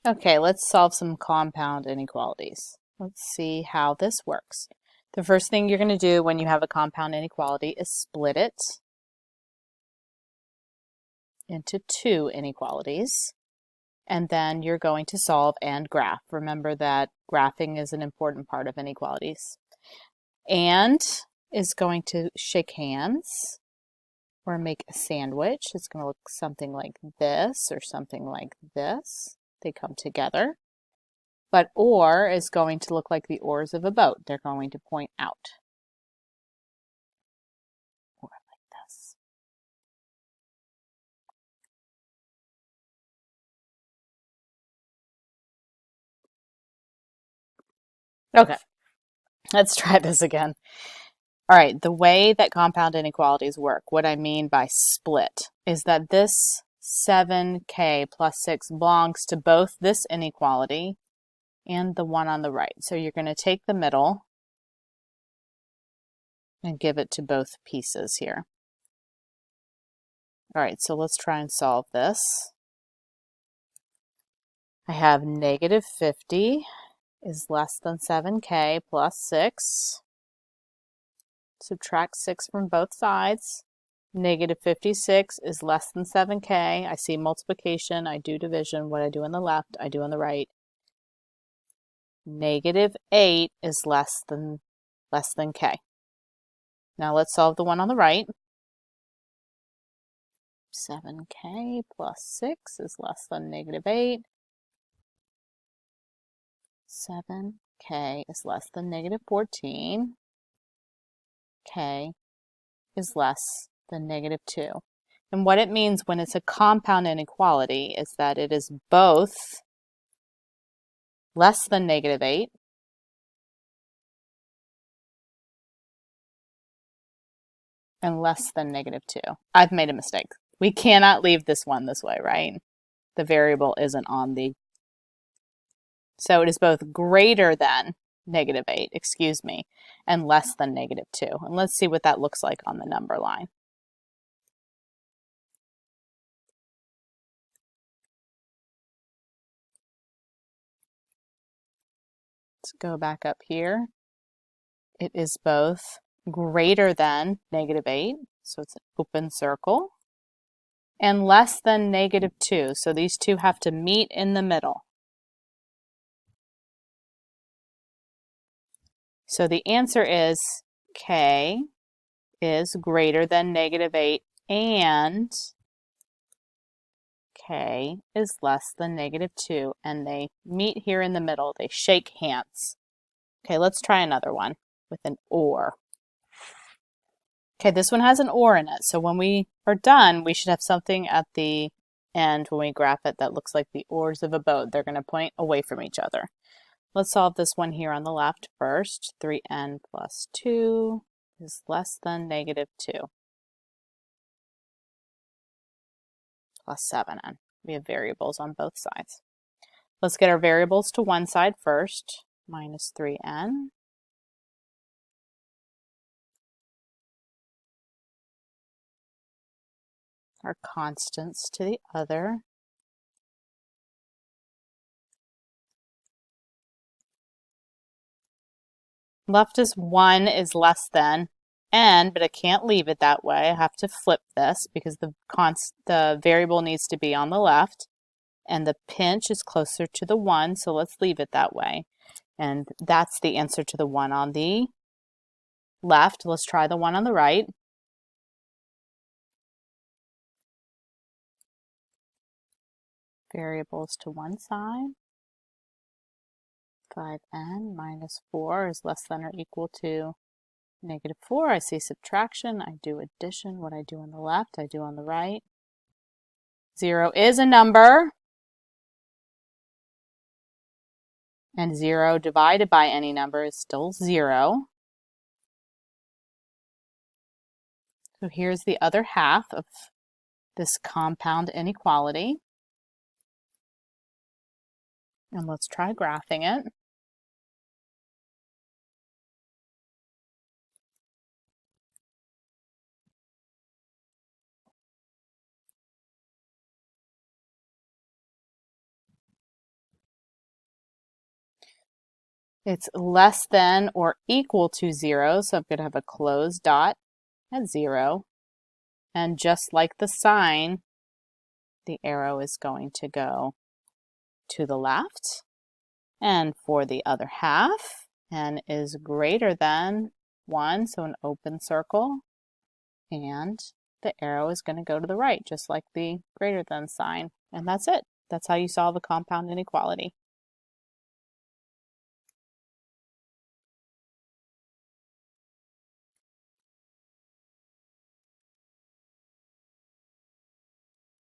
Okay, let's solve some compound inequalities. Let's see how this works. The first thing you're going to do when you have a compound inequality is split it into two inequalities. And then you're going to solve and graph. Remember that graphing is an important part of inequalities. And is going to shake hands or make a sandwich. It's going to look something like this or something like this. They come together. But or is going to look like the oars of a boat. They're going to point out. Or like this. Okay, let's try this again. All right, the way that compound inequalities work, what I mean by split, is that this 7k plus 6 belongs to both this inequality and the one on the right. So you're going to take the middle and give it to both pieces here. All right, so let's try and solve this. I have negative 50 is less than 7k plus 6. Subtract 6 from both sides. Negative 56 is less than 7k. I see multiplication. I do division. What I do on the left, I do on the right. Negative 8 is less than k. Now let's solve the one on the right. 7k plus 6 is less than negative 8. 7k is less than negative 14. K is less than negative 2. And what it means when it's a compound inequality is that it is both less than negative 8 and less than negative 2. I've made a mistake. We cannot leave this one this way, right? The variable isn't on the... So it is both greater than negative 8, excuse me, and less than negative 2. And let's see what that looks like on the number line. Let's go back up here. It is both greater than negative 8, so it's an open circle, and less than negative 2. So these two have to meet in the middle. So the answer is k is greater than negative 8 and k is less than negative 2. And they meet here in the middle. They shake hands. Okay, let's try another one with an or. Okay, this one has an or in it. So when we are done, we should have something at the end when we graph it that looks like the oars of a boat. They're going to point away from each other. Let's solve this one here on the left first. 3n plus 2 is less than negative 2 plus 7n. We have variables on both sides. Let's get our variables to one side first. Minus 3n. Our constants to the other. Left is 1 is less than n, but I can't leave it that way. I have to flip this because the variable needs to be on the left, and the pinch is closer to the 1, so let's leave it that way. And that's the answer to the one on the left. Let's try the one on the right. Variables to one side. 5n minus 4 is less than or equal to negative 4. I see subtraction. I do addition. What I do on the left, I do on the right. 0 is a number. And 0 divided by any number is still 0. So here's the other half of this compound inequality. And let's try graphing it. It's less than or equal to 0, so I'm going to have a closed dot at 0. And just like the sign, the arrow is going to go to the left. And for the other half, n is greater than 1, so an open circle. And the arrow is going to go to the right, just like the greater than sign. And that's it. That's how you solve a compound inequality.